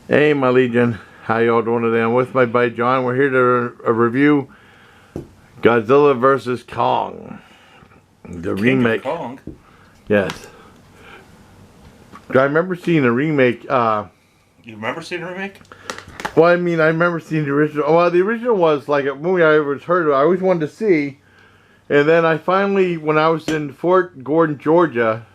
Hey, my Legion. How y'all doing today? I'm with my buddy John. We're here to review Godzilla vs. Kong. The King remake. of Kong? Yes. I remember seeing a remake. You remember seeing a remake? Well, I mean, I remember seeing the original. Well, the original was like a movie I always heard of. I always wanted to see. And then I finally, when I was in Fort Gordon, Georgia,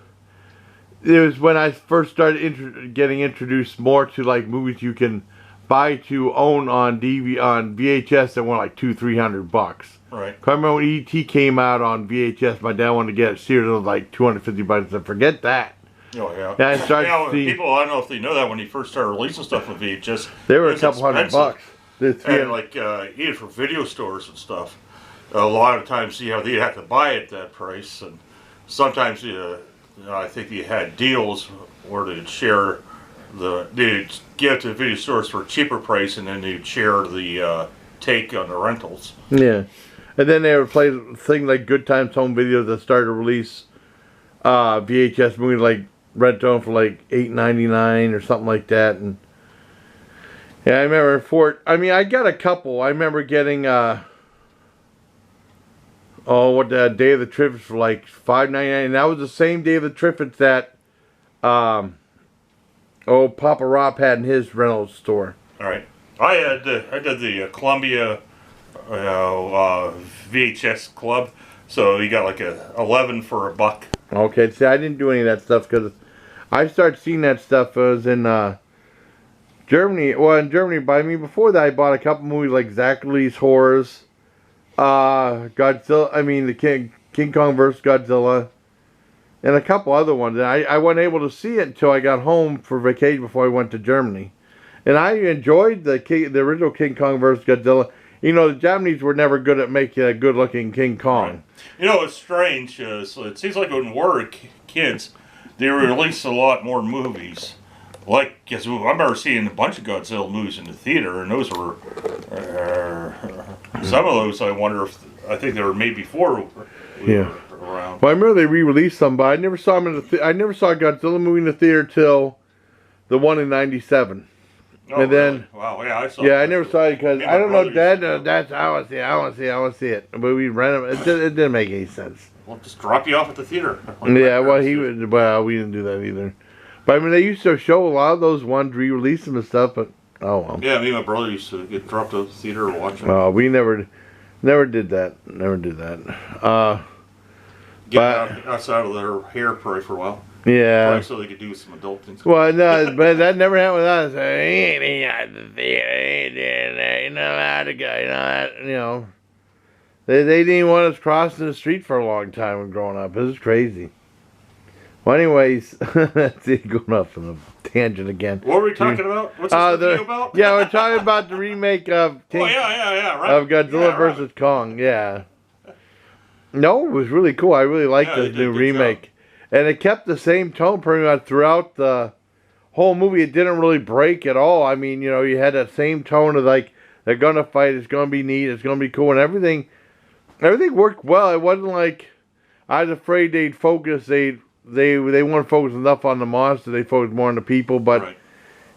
it was when I first started getting introduced more to like movies you can buy to own on VHS that were like $200-300. Right. I remember when E.T. came out on VHS, my dad wanted to get it series. It was like $250. And forget that. Oh yeah. And I started seeing, people, I don't know if they know that when he first started releasing stuff on VHS, they were a couple $100. And like even for video stores and stuff, a lot of times they'd have to buy it at that price, and sometimes I think you had deals where they'd share they'd give it to the video stores for a cheaper price, and then they'd share the take on the rentals. Yeah, and then they would play things like Good Times Home Videos that started to release VHS movies like Red Tone for like $8.99 or something like that. And yeah, I remember I got a couple. I remember getting Day of the Triffids for like $5.99, and that was the same Day of the Triffids that Papa Rob had in his rental store. All right, I did the Columbia VHS club, so you got like 11 for $1. Okay, see, I didn't do any of that stuff because I started seeing that stuff. I was in Germany. Well, in Germany, but I mean, before that, I bought a couple movies like Zach Lee's Horrors, Godzilla. I mean, the King Kong vs. Godzilla, and a couple other ones. And I wasn't able to see it until I got home for vacation before I went to Germany. And I enjoyed the original King Kong vs. Godzilla. You know, the Japanese were never good at making a good-looking King Kong. Right. You know, it's strange. So it seems like when we were kids, they released a lot more movies. Like, because I remember seeing a bunch of Godzilla movies in the theater, and those were some of those. I think they were made before we were around. Well, I remember they re-released some, but I never saw them in the I never saw a Godzilla movie in the theater till the one in '97. Oh, and then, really? Wow, yeah, I saw. Yeah, I never saw it because I don't know, Dad. That's I want to see. I want to see it. But we rented it. It didn't make any sense. Well, just drop you off at the theater. Yeah, well, we didn't do that either. But I mean, they used to show a lot of those ones, re-release them and stuff. But oh well. Yeah, me and my brother used to get dropped at the theater and watch them. Oh, we never did that. Never did that. Get outside of their hair probably for a while. Yeah. Probably so they could do some adult things. Well, no, but that never happened with us. Ain't at the theater. Ain't allowed to go. You know. They didn't even want us crossing the street for a long time when growing up. It was crazy. Well, anyways, let's see, going off on a tangent again. What were we talking about? What's this video about? Yeah, we're talking about the remake of right. of Godzilla vs. Kong. Yeah. No, it was really cool. I really liked this new remake. And it kept the same tone pretty much throughout the whole movie. It didn't really break at all. I mean, you know, you had that same tone of like, they're going to fight, it's going to be neat, it's going to be cool, and everything worked well. It wasn't like I was afraid they'd focus, they weren't focused enough on the monster, they focused more on the people, but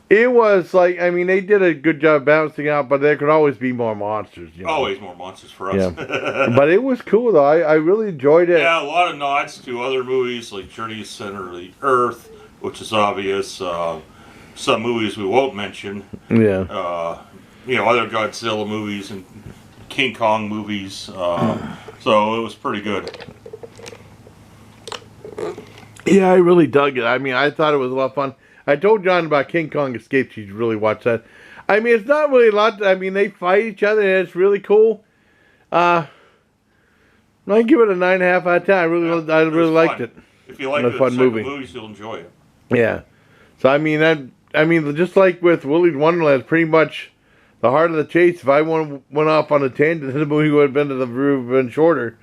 it was like, I mean, they did a good job balancing out, but there could always be more monsters. You know? Always more monsters for us. Yeah. But it was cool, though. I really enjoyed it. Yeah, a lot of nods to other movies like Journey to the Center of the Earth, which is obvious. Some movies we won't mention. Yeah. You know, other Godzilla movies and King Kong movies. So it was pretty good. Yeah, I really dug it. I mean, I thought it was a lot of fun. I told John about King Kong Escape. You should really watch that. I mean, it's not really a lot. I mean, they fight each other, and it's really cool. I give it a 9.5 out of 10. I really liked it. If you like the fun movies, you'll enjoy it. Yeah. So I mean, just like with Willy's Wonderland, pretty much the heart of the chase. If I went off on a tangent, the movie would have been shorter.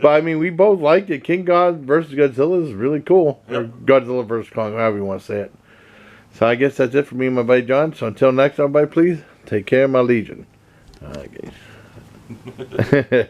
But I mean, we both liked it. King Kong versus Godzilla is really cool. Yep. Or Godzilla versus Kong, however you want to say it. So I guess that's it for me and my buddy John. So until next time, everybody, please take care of my Legion. Okay.